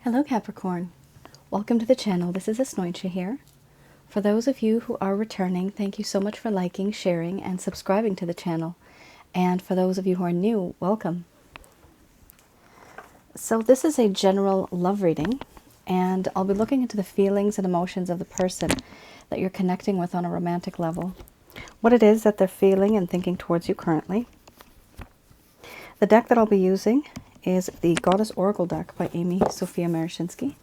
Hello Capricorn, welcome to the channel. This is Asnointia here. For those of you who are returning, thank you so much for liking, sharing, and subscribing to the channel. And for those of you who are new, welcome. So this is a general love reading, and I'll be looking into the feelings and emotions of the person that you're connecting with on a romantic level. What it is that they're feeling and thinking towards you currently. The deck that I'll be using is the Goddess Oracle deck by Amy Sophia Marashinsky.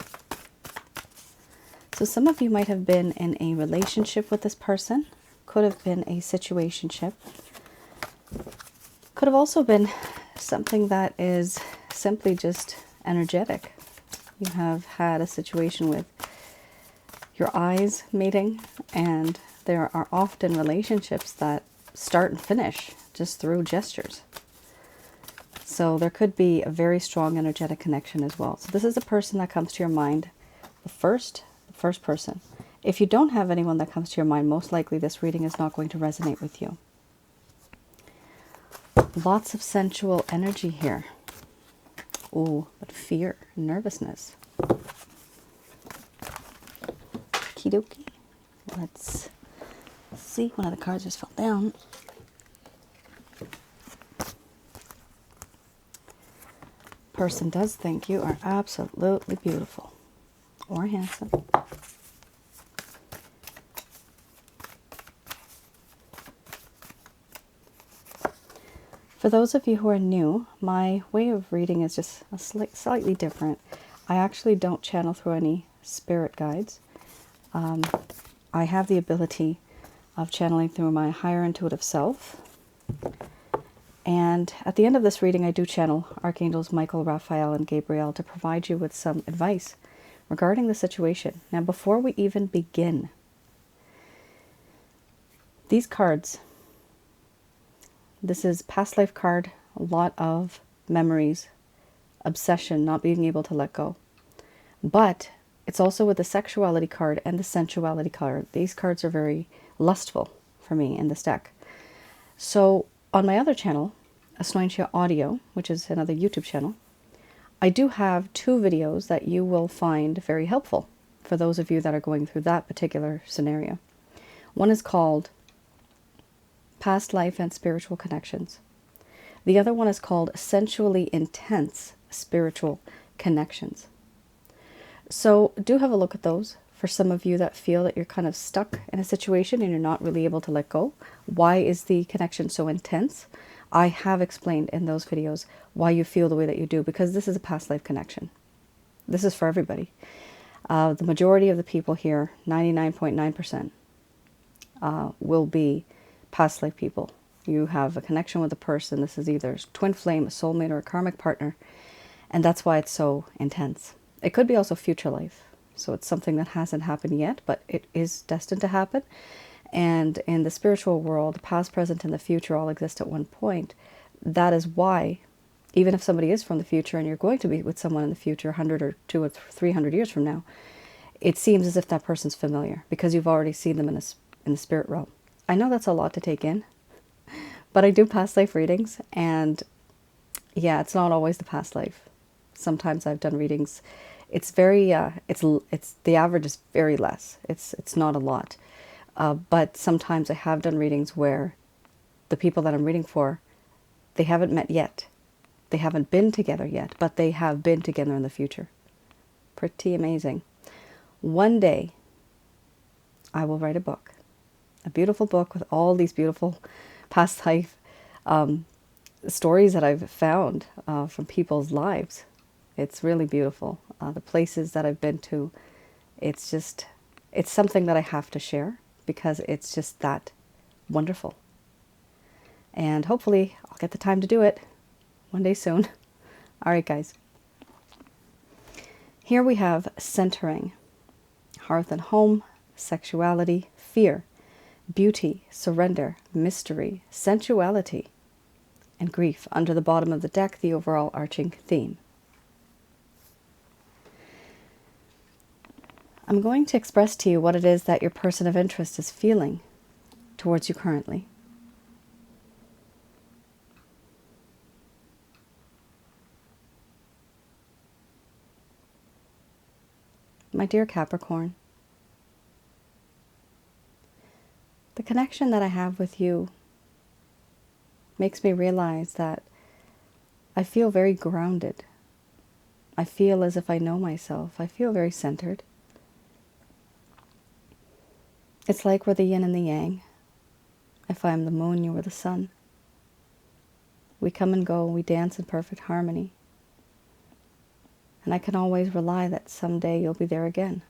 So some of you might have been in a relationship with this person, could have been a situationship, could have also been something that is simply just energetic. You have had a situation with your eyes meeting, and there are often relationships that start and finish just through gestures. So there could be a very strong energetic connection as well. So this is the person that comes to your mind, the first person. If you don't have anyone that comes to your mind, most likely this reading is not going to resonate with you. Lots of sensual energy here. Oh, but fear, nervousness. Okie dokie. Let's see. One of the cards just fell down. Person does think you are absolutely beautiful or handsome. For those of you who are new, my way of reading is just slightly different. I actually don't channel through any spirit guides. I have the ability of channeling through my higher intuitive self. And at the end of this reading, I do channel Archangels Michael, Raphael, and Gabriel to provide you with some advice regarding the situation. Now, before we even begin, these cards, this is past life card, a lot of memories, obsession, not being able to let go. But it's also with the sexuality card and the sensuality card. These cards are very lustful for me in this deck. So on my other channel, Asnointia Audio, which is another YouTube channel, I do have 2 videos that you will find very helpful for those of you that are going through that particular scenario. One is called Past Life and Spiritual Connections. The other one is called Sensually Intense Spiritual Connections. So do have a look at those. For some of you that feel that you're kind of stuck in a situation and you're not really able to let go. Why is the connection so intense? I have explained in those videos why you feel the way that you do, because this is a past life connection. This is for everybody. The majority of the people here, 99.9%, will be past life people. You have a connection with a person. This is either a twin flame, a soulmate, or a karmic partner. And that's why it's so intense. It could be also future life. So it's something that hasn't happened yet, but it is destined to happen. And in the spiritual world, the past, present, and the future all exist at one point. That is why, even if somebody is from the future and you're going to be with someone in the future 100 or 200 or 300 years from now, it seems as if that person's familiar because you've already seen them in the spirit realm. I know that's a lot to take in, but I do past life readings, and yeah, it's not always the past life. Sometimes I've done readings. It's very, it's the average is very less. It's not a lot. But sometimes I have done readings where the people that I'm reading for, they haven't met yet. They haven't been together yet, but they have been together in the future. Pretty amazing. One day, I will write a book. A beautiful book with all these beautiful past life stories that I've found from people's lives. It's really beautiful. The places that I've been to, it's something that I have to share because it's just that wonderful. And hopefully I'll get the time to do it one day soon. All right, guys. Here we have centering, hearth and home, sexuality, fear, beauty, surrender, mystery, sensuality, and grief. Under the bottom of the deck, the overall arching theme. I'm going to express to you what it is that your person of interest is feeling towards you currently. My dear Capricorn, the connection that I have with you makes me realize that I feel very grounded. I feel as if I know myself. I feel very centered. It's like we're the yin and the yang. If I'm the moon, you are the sun. We come and go, we dance in perfect harmony. And I can always rely that someday you'll be there again.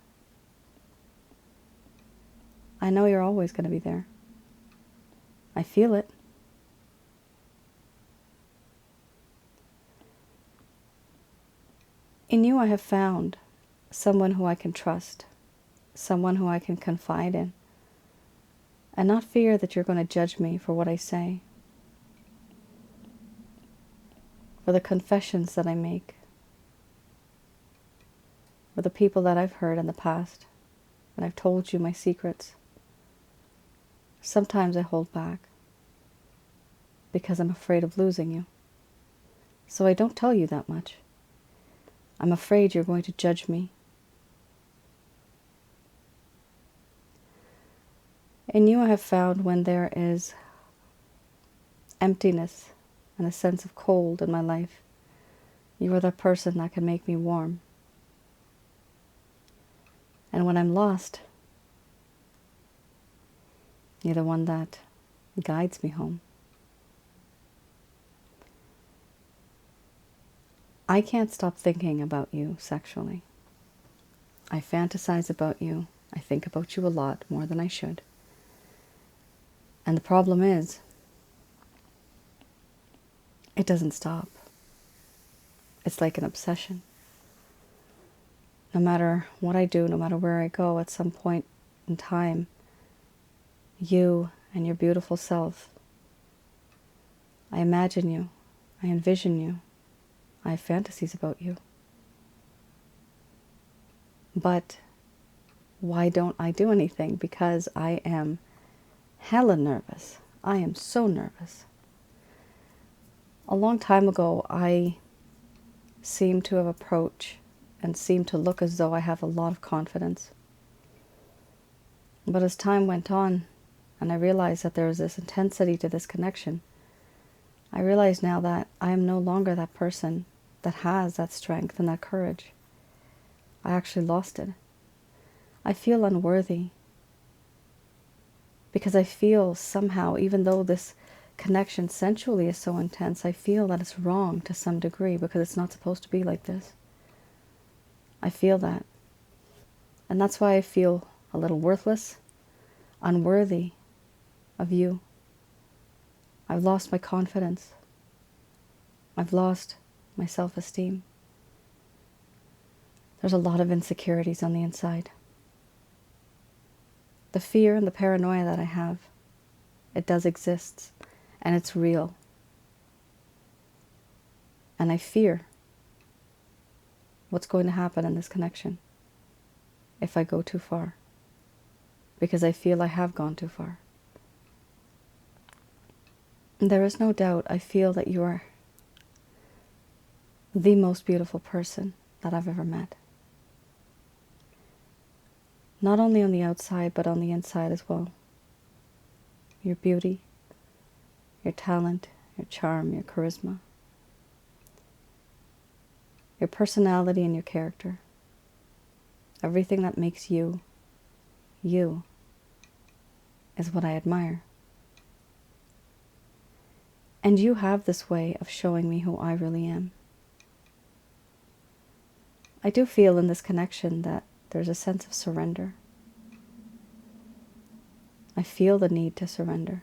I know you're always going to be there. I feel it. In you, I have found someone who I can trust, someone who I can confide in, and not fear that you're going to judge me for what I say, for the confessions that I make, for the people that I've hurt in the past, and I've told you my secrets. Sometimes I hold back because I'm afraid of losing you. So I don't tell you that much. I'm afraid you're going to judge me. In you, I have found when there is emptiness and a sense of cold in my life, you are the person that can make me warm. And when I'm lost, you're the one that guides me home. I can't stop thinking about you sexually. I fantasize about you. I think about you a lot, more than I should. And the problem is, it doesn't stop. It's like an obsession. No matter what I do, no matter where I go, at some point in time, you and your beautiful self, I imagine you, I envision you, I have fantasies about you. But why don't I do anything? Because I am hella nervous. I am so nervous. A long time ago, I seemed to have approached and seemed to look as though I have a lot of confidence. But as time went on, and I realized that there was this intensity to this connection, I realize now that I am no longer that person that has that strength and that courage. I actually lost it. I feel unworthy because I feel somehow, even though this connection sensually is so intense, I feel that it's wrong to some degree because it's not supposed to be like this. I feel that. And that's why I feel a little worthless, unworthy of you. I've lost my confidence. I've lost my self-esteem. There's a lot of insecurities on the inside. The fear and the paranoia that I have, it does exist, and it's real. And I fear what's going to happen in this connection if I go too far, because I feel I have gone too far. And there is no doubt I feel that you are the most beautiful person that I've ever met. Not only on the outside, but on the inside as well. Your beauty, your talent, your charm, your charisma, your personality and your character. Everything that makes you, you, is what I admire. And you have this way of showing me who I really am. I do feel in this connection that there's a sense of surrender. I feel the need to surrender.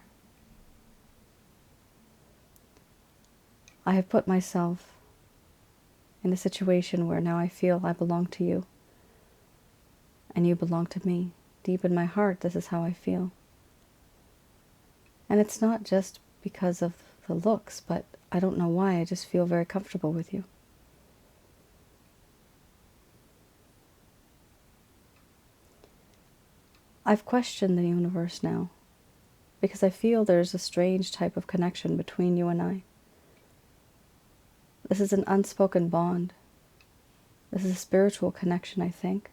I have put myself in a situation where now I feel I belong to you, and you belong to me. Deep in my heart, this is how I feel. And it's not just because of the looks, but I don't know why, I just feel very comfortable with you. I've questioned the universe now, because I feel there's a strange type of connection between you and I. This is an unspoken bond. This is a spiritual connection, I think.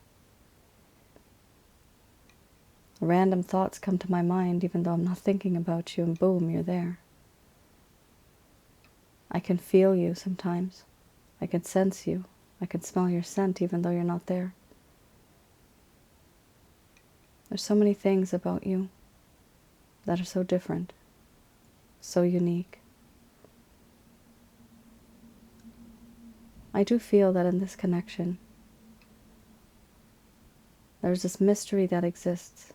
Random thoughts come to my mind even though I'm not thinking about you, and boom, you're there. I can feel you sometimes. I can sense you. I can smell your scent even though you're not there. There's so many things about you that are so different, so unique. I do feel that in this connection, there's this mystery that exists.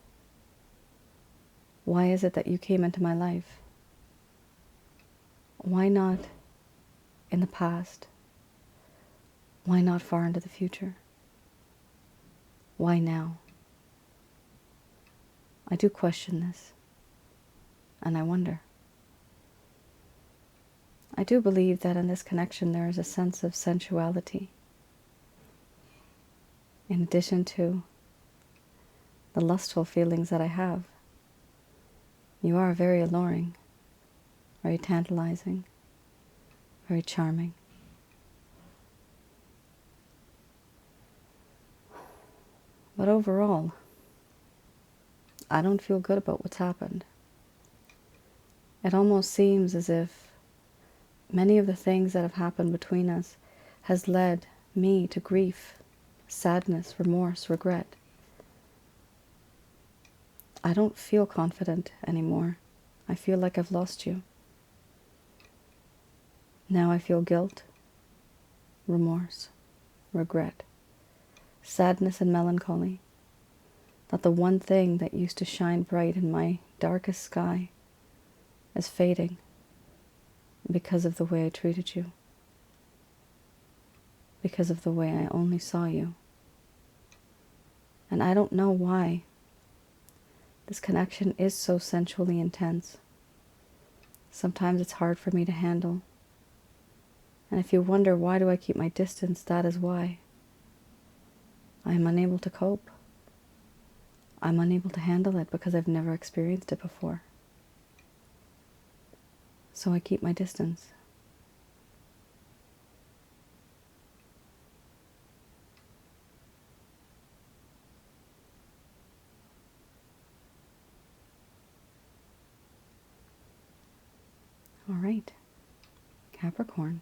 Why is it that you came into my life? Why not in the past? Why not far into the future? Why now? I do question this, and I wonder. I do believe that in this connection there is a sense of sensuality. In addition to the lustful feelings that I have, you are very alluring, very tantalizing, very charming. But overall, I don't feel good about what's happened. It almost seems as if many of the things that have happened between us has led me to grief, sadness, remorse, regret. I don't feel confident anymore. I feel like I've lost you. Now I feel guilt, remorse, regret, sadness and melancholy. That the one thing that used to shine bright in my darkest sky is fading because of the way I treated you, because of the way I only saw you. And I don't know why this connection is so sensually intense. Sometimes it's hard for me to handle. And if you wonder why do I keep my distance, that is why. I am unable to cope. I'm unable to handle it because I've never experienced it before. So I keep my distance. All right, Capricorn.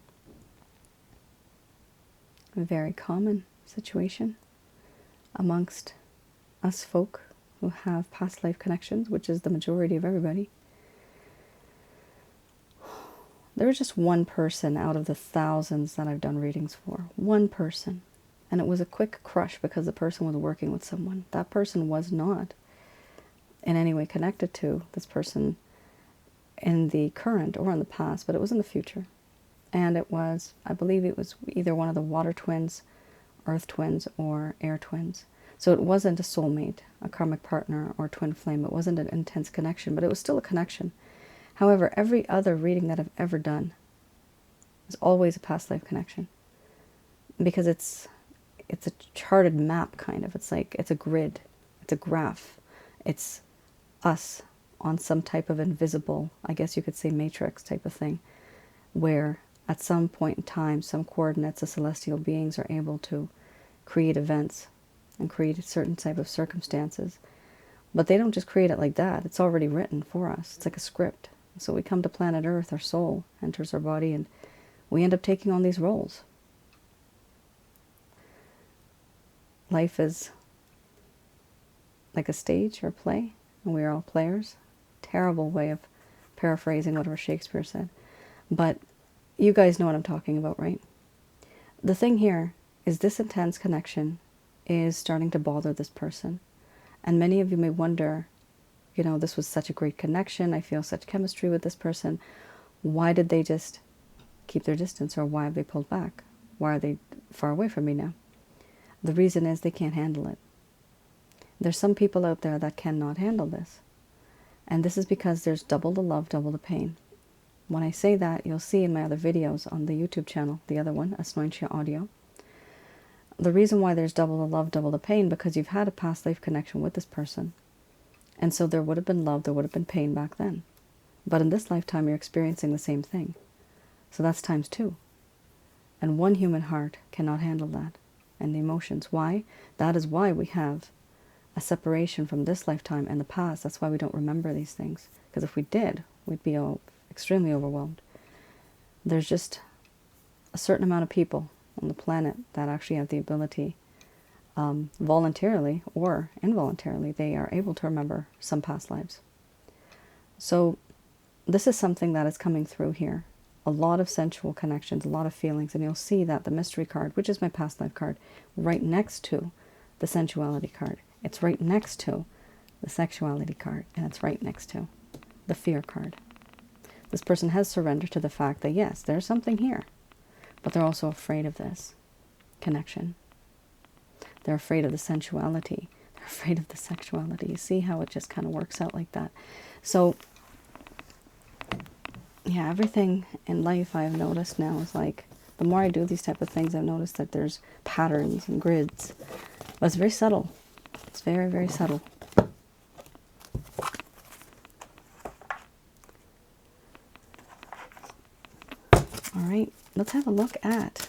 A very common situation amongst us folk who have past life connections, which is the majority of everybody. There was just one person out of the thousands that I've done readings for. One person. And it was a quick crush because the person was working with someone. That person was not in any way connected to this person in the current or in the past, but it was in the future. And it was, I believe it was either one of the water twins, earth twins, or air twins. So it wasn't a soulmate, a karmic partner, or twin flame. It wasn't an intense connection, but it was still a connection. However, every other reading that I've ever done is always a past life connection. Because it's a charted map, kind of. It's like, it's a grid. It's a graph. It's us on some type of invisible, I guess you could say matrix type of thing, where at some point in time, some coordinates of celestial beings are able to create events and create a certain type of circumstances. But they don't just create it like that. It's already written for us. It's like a script. So we come to planet Earth, our soul enters our body, and we end up taking on these roles. Life is like a stage or play, and we are all players. Terrible way of paraphrasing whatever Shakespeare said. But you guys know what I'm talking about, right? The thing here is this intense connection is starting to bother this person. And many of you may wonder, you know, this was such a great connection. I feel such chemistry with this person. Why did they just keep their distance, or why have they pulled back? Why are they far away from me now? The reason is they can't handle it. There's some people out there that cannot handle this. And this is because there's double the love, double the pain. When I say that, you'll see in my other videos on the YouTube channel, the other one, Asnointia Audio. The reason why there's double the love, double the pain, because you've had a past life connection with this person. And so there would have been love, there would have been pain back then. But in this lifetime, you're experiencing the same thing. So that's times two. And one human heart cannot handle that. And the emotions. Why? That is why we have a separation from this lifetime and the past. That's why we don't remember these things. Because if we did, we'd be extremely overwhelmed. There's just a certain amount of people on the planet that actually have the ability, voluntarily or involuntarily, they are able to remember some past lives. So this is something that is coming through here. A lot of sensual connections, a lot of feelings, and you'll see that the mystery card, which is my past life card, right next to the sensuality card. It's right next to the sexuality card, and it's right next to the fear card. This person has surrendered to the fact that yes, there's something here, but they're also afraid of this connection. They're afraid of the sensuality. They're afraid of the sexuality. You see how it just kind of works out like that. So yeah, everything in life I've noticed now is like, the more I do these type of things, I've noticed that there's patterns and grids. But it's very subtle. It's very, very subtle. All right, let's have a look at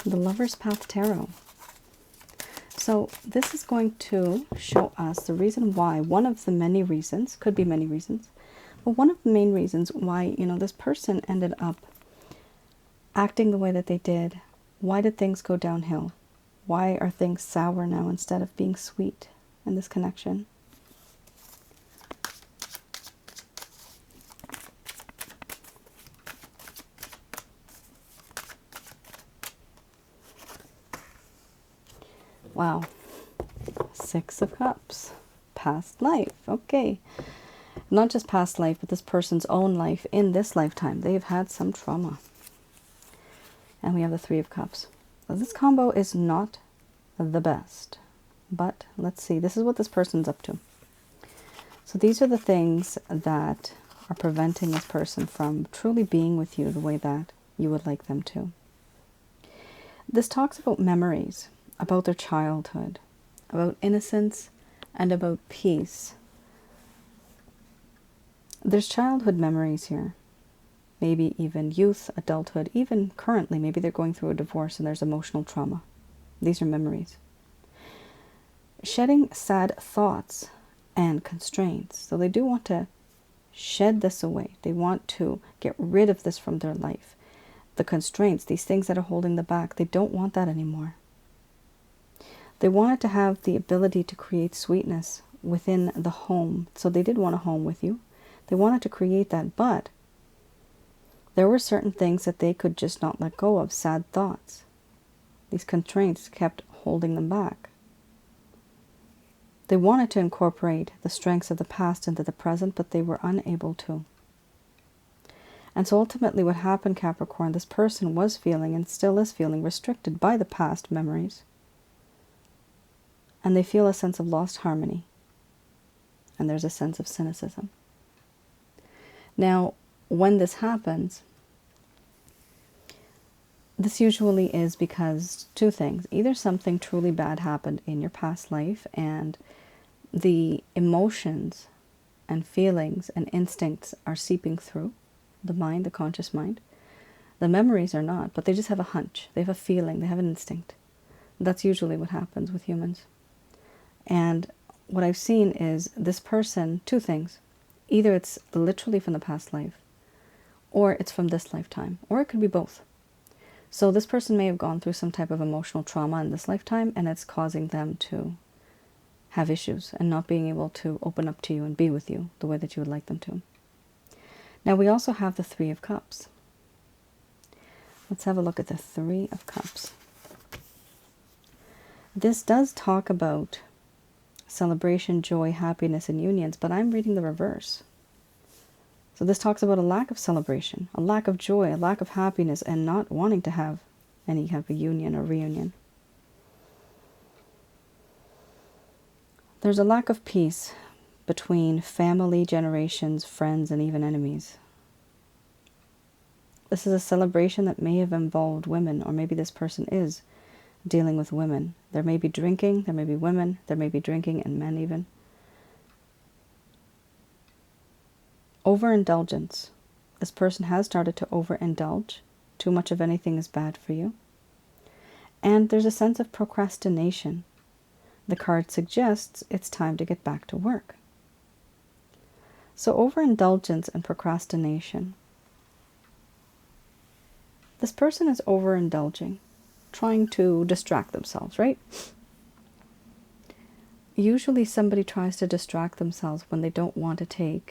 the Lover's Path Tarot. So this is going to show us the reason why, one of the many reasons, could be many reasons, but one of the main reasons why, this person ended up acting the way that they did. Why did things go downhill? Why are things sour now instead of being sweet in this connection? Wow. 6 of Cups. Past life. Okay. Not just past life, but this person's own life in this lifetime. They've had some trauma. And we have the 3 of Cups. So this combo is not the best. But let's see. This is what this person's up to. So these are the things that are preventing this person from truly being with you the way that you would like them to. This talks about memories, about their childhood, about innocence, and about peace. There's childhood memories here. Maybe even youth, adulthood, even currently, maybe they're going through a divorce and there's emotional trauma. These are memories. Shedding sad thoughts and constraints. So they do want to shed this away. They want to get rid of this from their life. The constraints, these things that are holding them back, they don't want that anymore. They wanted to have the ability to create sweetness within the home. So they did want a home with you. They wanted to create that, but there were certain things that they could just not let go of, sad thoughts. These constraints kept holding them back. They wanted to incorporate the strengths of the past into the present, but they were unable to. And so ultimately what happened, Capricorn, this person was feeling and still is feeling restricted by the past memories. And they feel a sense of lost harmony. And there's a sense of cynicism. Now, when this happens, this usually is because 2 things. Either something truly bad happened in your past life and the emotions and feelings and instincts are seeping through the mind, the conscious mind. The memories are not, but they just have a hunch. They have a feeling. They have an instinct. That's usually what happens with humans. And what I've seen is this person, 2 things. Either it's literally from the past life, or it's from this lifetime, or it could be both. So this person may have gone through some type of emotional trauma in this lifetime, and it's causing them to have issues and not being able to open up to you and be with you the way that you would like them to. Now we also have the 3 of Cups. Let's have a look at the 3 of Cups. This does talk about celebration, joy, happiness, and unions, but I'm reading the reverse. So this talks about a lack of celebration, a lack of joy, a lack of happiness, and not wanting to have any type of union or reunion. There's a lack of peace between family, generations, friends, and even enemies. This is a celebration that may have involved women, or maybe this person is dealing with women. There may be drinking, there may be women, there may be drinking and men even. Overindulgence. This person has started to overindulge. Too much of anything is bad for you. And there's a sense of procrastination. The card suggests it's time to get back to work. So overindulgence and procrastination. This person is overindulging, trying to distract themselves, right? Usually somebody tries to distract themselves when they don't want to deal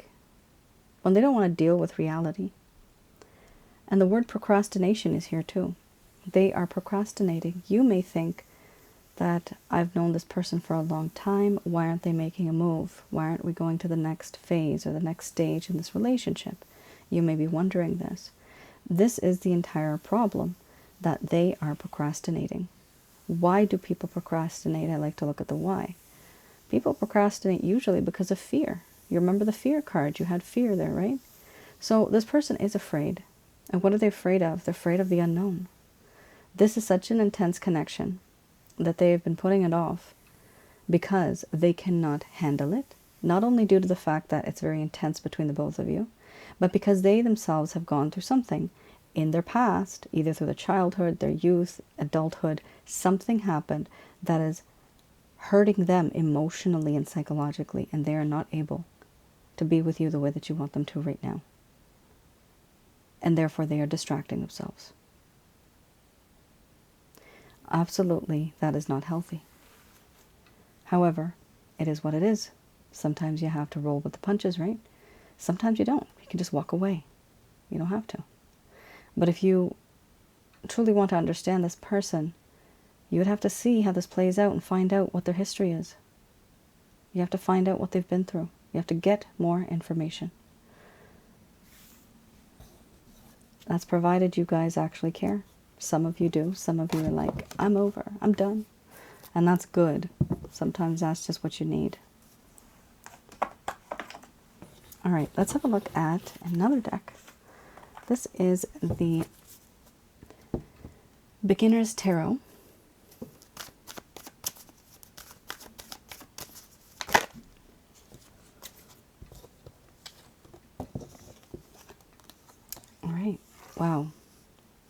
with reality. And the word procrastination is here too. They are procrastinating. You may think that I've known this person for a long time. Why aren't they making a move? Why aren't we going to the next phase or the next stage in this relationship? You may be wondering this. This is the entire problem, that they are procrastinating. Why do people procrastinate? I like to look at the why. People procrastinate usually because of fear. You remember the fear card? You had fear there, right? So this person is afraid. And what are they afraid of? They're afraid of the unknown. This is such an intense connection that they have been putting it off because they cannot handle it. Not only due to the fact that it's very intense between the both of you, but because they themselves have gone through something in their past, either through their childhood, their youth, adulthood. Something happened that is hurting them emotionally and psychologically, and they are not able to be with you the way that you want them to right now. And therefore they are distracting themselves. Absolutely, that is not healthy. However, it is what it is. Sometimes you have to roll with the punches, right? Sometimes you don't. You can just walk away. You don't have to. But if you truly want to understand this person, you would have to see how this plays out and find out what their history is. You have to find out what they've been through. You have to get more information. That's provided you guys actually care. Some of you do. Some of you are like, I'm over. I'm done. And that's good. Sometimes that's just what you need. All right, let's have a look at another deck. This is the Beginner's Tarot. All right, wow.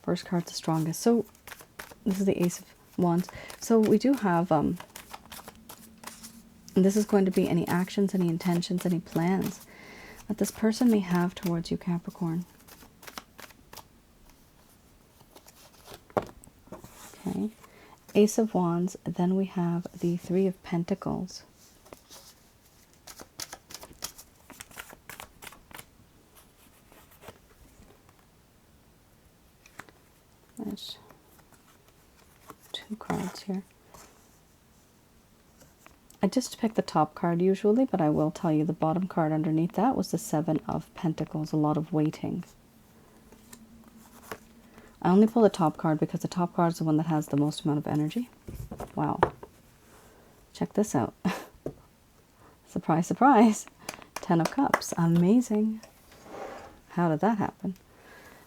First card's the strongest. So this is the Ace of Wands. So we do have, this is going to be any actions, any intentions, any plans that this person may have towards you, Capricorn. Okay. Ace of Wands. Then we have the Three of Pentacles. There's two cards here. I just picked the top card usually, but I will tell you the bottom card underneath that was the Seven of Pentacles, a lot of waiting. I only pull the top card because the top card is the one that has the most amount of energy. Wow. Check this out. Surprise, surprise. 10 of Cups. Amazing. How did that happen?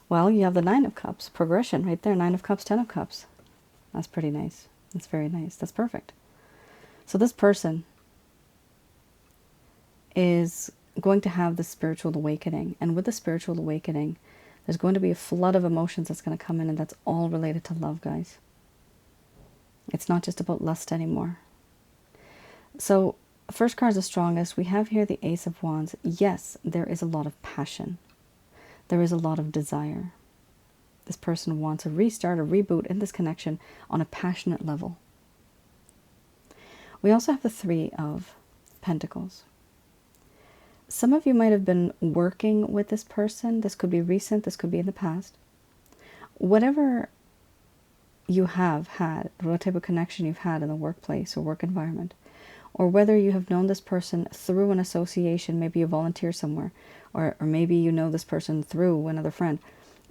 Well, you have the Nine of Cups. Progression right there. 9 of Cups, 10 of Cups. That's pretty nice. That's very nice. That's perfect. So this person is going to have the spiritual awakening. And with the spiritual awakening, there's going to be a flood of emotions that's going to come in, and that's all related to love, guys. It's not just about lust anymore. So first card is the strongest. We have here the Ace of Wands. Yes, there is a lot of passion. There is a lot of desire. This person wants a restart, a reboot in this connection on a passionate level. We also have the Three of Pentacles. Some of you might have been working with this person. This could be recent. This could be in the past. Whatever you have had, what type of connection you've had in the workplace or work environment, or whether you have known this person through an association, maybe you volunteer somewhere, or maybe you know this person through another friend.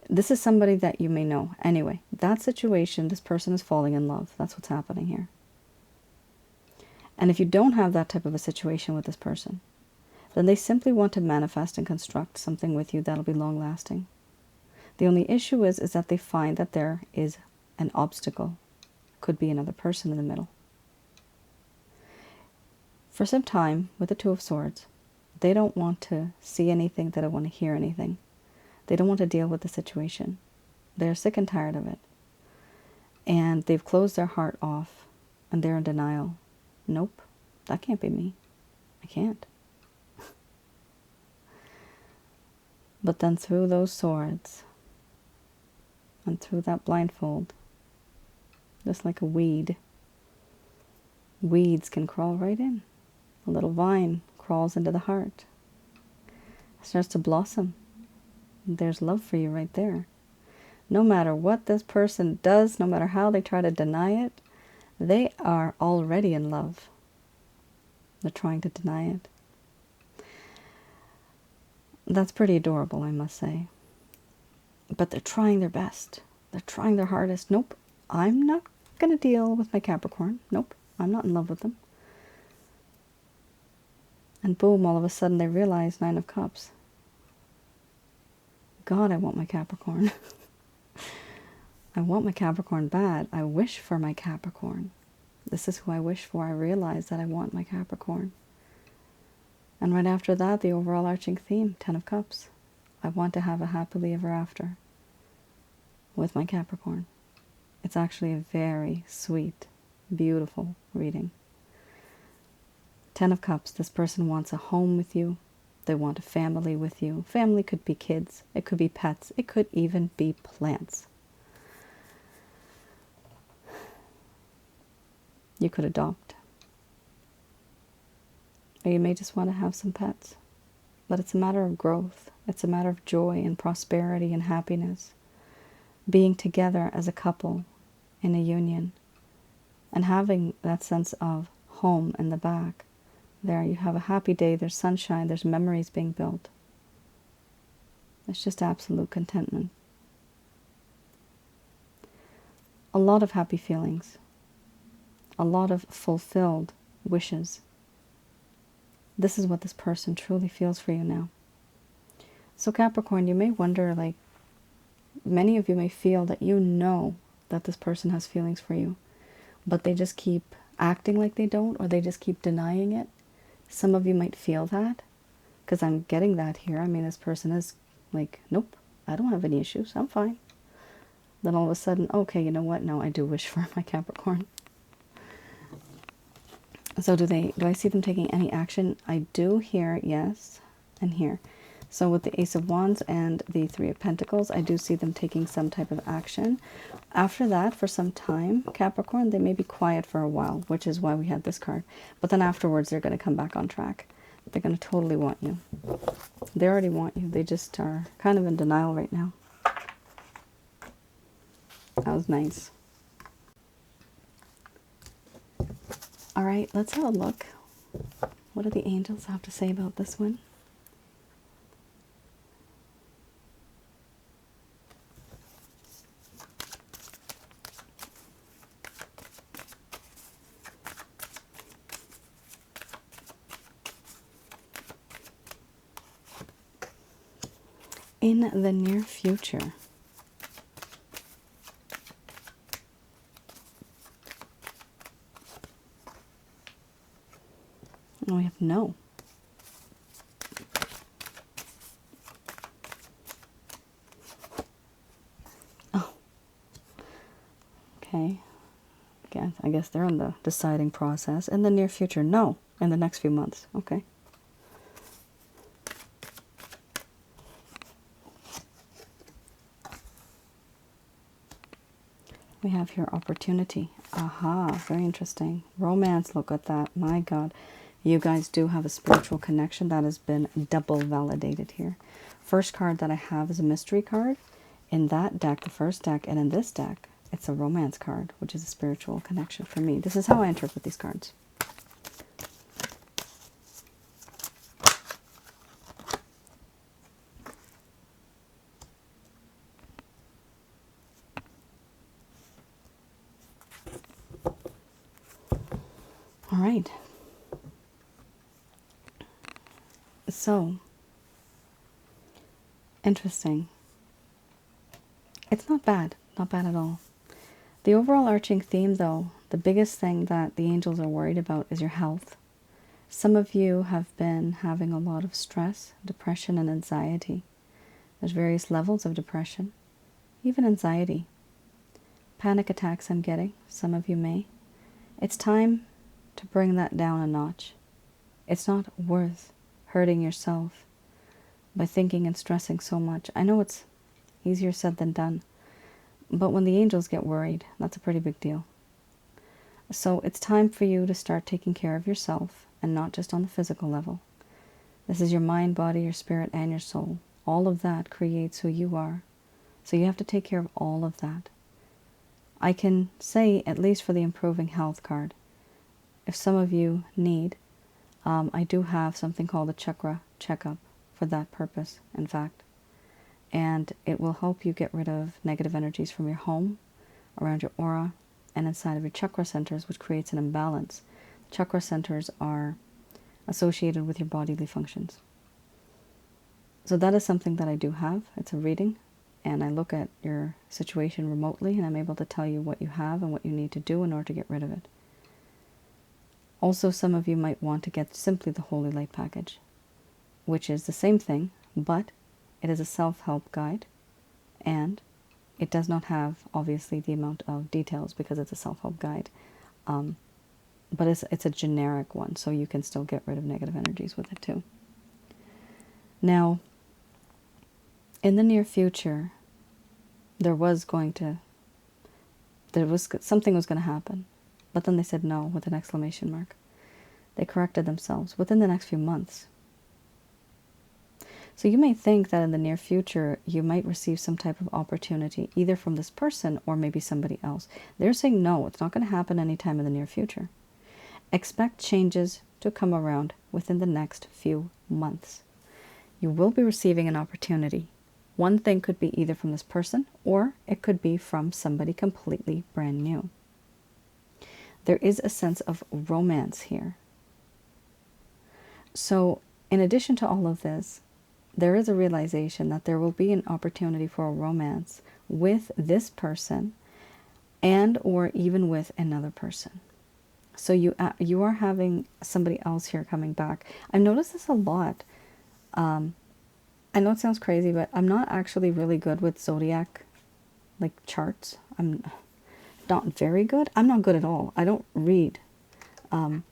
This is somebody that you may know. Anyway, that situation, this person is falling in love. That's what's happening here. And if you don't have that type of a situation with this person, then they simply want to manifest and construct something with you that'll be long-lasting. The only issue is that they find that there is an obstacle. Could be another person in the middle. For some time, with the Two of Swords, they don't want to see anything. They don't want to hear anything. They don't want to deal with the situation. They're sick and tired of it. and they've closed their heart off and they're in denial. Nope, that can't be me. I can't. But then through those swords and through that blindfold, just like a weed, weeds can crawl right in. A little vine crawls into the heart, starts to blossom. There's love for you right there. No matter what this person does, no matter how they try to deny it, they are already in love. They're trying to deny it. That's pretty adorable, I must say. But they're trying their best. They're trying their hardest. Nope, I'm not going to deal with my Capricorn. Nope, I'm not in love with them. And boom, all of a sudden they realize 9 of Cups. God, I want my Capricorn. I want my Capricorn bad. I wish for my Capricorn. This is who I wish for. I realize that I want my Capricorn. And right after that, the overall arching theme, 10 of Cups. I want to have a happily ever after with my Capricorn. It's actually a very sweet, beautiful reading. 10 of Cups, this person wants a home with you. They want a family with you. Family could be kids. It could be pets. It could even be plants. You could adopt. Or you may just want to have some pets. But it's a matter of growth. It's a matter of joy and prosperity and happiness. Being together as a couple in a union. And having that sense of home in the back. There you have a happy day. There's sunshine. There's memories being built. It's just absolute contentment. A lot of happy feelings. A lot of fulfilled wishes. This is what this person truly feels for you now. So Capricorn, you may wonder, like, many of you may feel that you know that this person has feelings for you, but they just keep acting like they don't, or they just keep denying it. Some of you might feel that, because I'm getting that here. I mean, this person is like, nope, I don't have any issues. I'm fine. Then all of a sudden, okay, you know what? No, I do wish for my Capricorn. So do I see them taking any action? I do here, yes, and here. So with the Ace of Wands and the Three of Pentacles, I do see them taking some type of action. After that, for some time, Capricorn, they may be quiet for a while, which is why we had this card. But then afterwards, they're going to come back on track. They're going to totally want you. They already want you. They just are kind of in denial right now. That was nice. All right, let's have a look. What do the angels have to say about this one? In the near future. We have no. Oh. Okay. Again, I guess they're in the deciding process. In the near future, no. In the next few months. Okay. We have here opportunity. Aha, very interesting. Romance, look at that. My God. You guys do have a spiritual connection that has been double validated here. First card that I have is a mystery card. In that deck, the first deck, and in this deck, it's a romance card, which is a spiritual connection for me. This is how I interpret these cards. All right. So, interesting. It's not bad at all. The overall arching theme, though, the biggest thing that the angels are worried about is your health. Some of you have been having a lot of stress, depression, and anxiety. There's various levels of depression, even anxiety. panic attacks I'm getting, some of you may. It's time to bring that down a notch. It's not worth hurting yourself by thinking and stressing so much. I know it's easier said than done, but when the angels get worried, that's a pretty big deal. So it's time for you to start taking care of yourself, and not just on the physical level. This is your mind, body, your spirit, and your soul. All of that creates who you are. So you have to take care of all of that. I can say, at least for the improving health card, if some of you need, I do have something called a chakra checkup for that purpose, in fact. And it will help you get rid of negative energies from your home, around your aura, and inside of your chakra centers, which creates an imbalance. Chakra centers are associated with your bodily functions. So that is something that I do have. It's a reading, and I look at your situation remotely, and I'm able to tell you what you have and what you need to do in order to get rid of it. Also, some of you might want to get simply the Holy Light package, which is the same thing, but it is a self-help guide, and it does not have, obviously, the amount of details because it's a self-help guide. But it's a generic one, so you can still get rid of negative energies with it too. Now, in the near future, something was going to happen, but then they said no with an exclamation mark. They corrected themselves within the next few months. So you may think that in the near future, you might receive some type of opportunity, either from this person or maybe somebody else. They're saying no, it's not going to happen anytime in the near future. Expect changes to come around within the next few months. You will be receiving an opportunity. One thing could be either from this person, or it could be from somebody completely brand new. There is a sense of romance here. So, in addition to all of this, there is a realization that there will be an opportunity for a romance with this person, and or even with another person. So you are having somebody else here coming back. I've noticed this a lot. I know it sounds crazy, but I'm not actually really good with zodiac, like, charts. I'm not very good. I'm not good at all. I don't read. I'm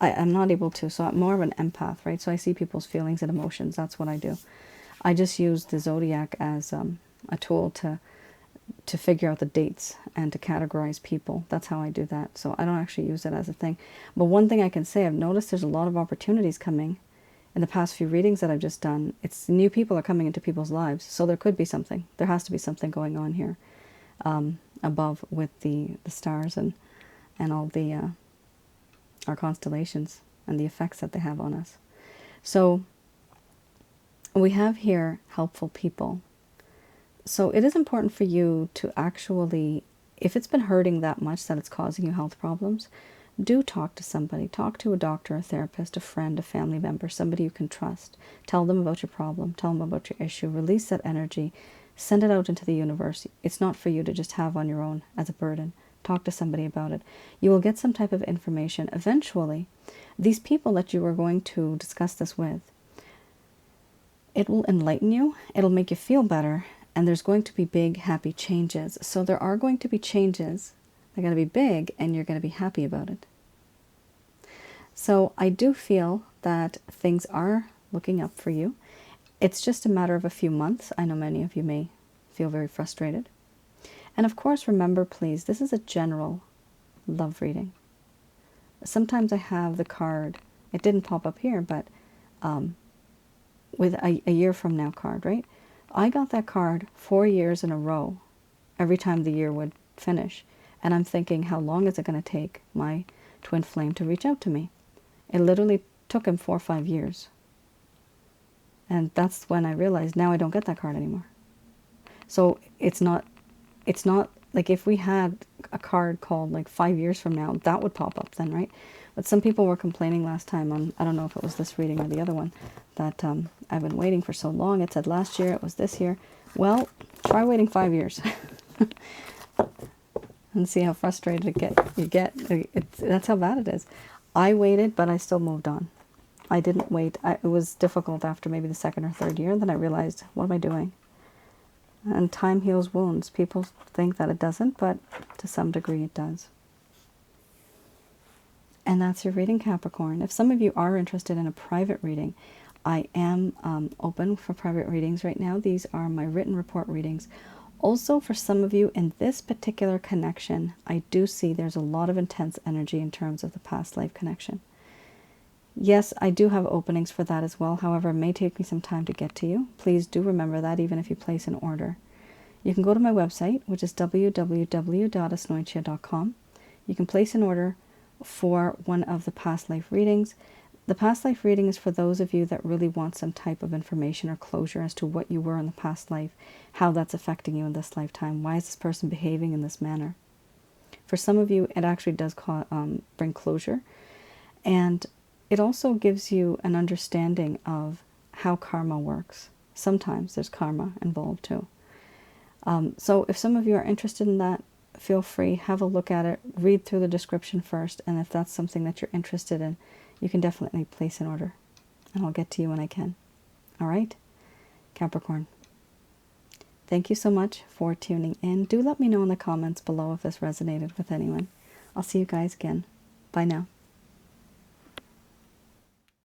not able to, so I'm more of an empath, right? So I see people's feelings and emotions. That's what I do. I just use the zodiac as a tool to figure out the dates and to categorize people. That's how I do that. So I don't actually use it as a thing. But one thing I can say, I've noticed there's a lot of opportunities coming in the past few readings that I've just done. It's new people are coming into people's lives. So there could be something. There has to be something going on here above with the stars and all the our constellations and the effects that they have on us. So we have here helpful people. So it is important for you to actually, if it's been hurting that much that it's causing you health problems, do talk to somebody. Talk to a doctor, a therapist, a friend, a family member, somebody you can trust. Tell them about your problem. Tell them about your issue. Release that energy. Send it out into the universe. It's not for you to just have on your own as a burden. Talk to somebody about it. You will get some type of information. Eventually, these people that you are going to discuss this with, it will enlighten you. It'll make you feel better. And there's going to be big, happy changes. So there are going to be changes. They're going to be big, and you're going to be happy about it. So I do feel that things are looking up for you. It's just a matter of a few months. I know many of you may feel very frustrated. And of course, remember, please, this is a general love reading. Sometimes I have the card, it didn't pop up here, but with a year from now card, right? I got that card 4 years in a row, every time the year would finish. And I'm thinking, how long is it going to take my twin flame to reach out to me? It literally took him 4 or 5 years. And that's when I realized, now I don't get that card anymore. So it's not like if we had a card called like 5 years from now, that would pop up then, right? But some people were complaining last time on, I don't know if it was this reading or the other one, that I've been waiting for so long. It said last year, it was this year. Well, try waiting 5 years. And see how frustrated you get. That's how bad it is. I waited, but I still moved on. I didn't wait. It was difficult after maybe the second or third year. Then I realized, what am I doing? And time heals wounds. People think that it doesn't, but to some degree it does. And that's your reading, Capricorn. If some of you are interested in a private reading, I am open for private readings right now. These are my written report readings. Also, for some of you in this particular connection, I do see there's a lot of intense energy in terms of the past life connection. Yes, I do have openings for that as well. However, it may take me some time to get to you. Please do remember that even if you place an order. You can go to my website, which is www.asnointia.com. You can place an order for one of the past life readings. The past life reading is for those of you that really want some type of information or closure as to what you were in the past life, how that's affecting you in this lifetime. Why is this person behaving in this manner? For some of you, it actually does bring closure. And it also gives you an understanding of how karma works. Sometimes there's karma involved too. So if some of you are interested in that, feel free, have a look at it, read through the description first, and if that's something that you're interested in, you can definitely place an order, and I'll get to you when I can. All right, Capricorn. Thank you so much for tuning in. Do let me know in the comments below if this resonated with anyone. I'll see you guys again. Bye now.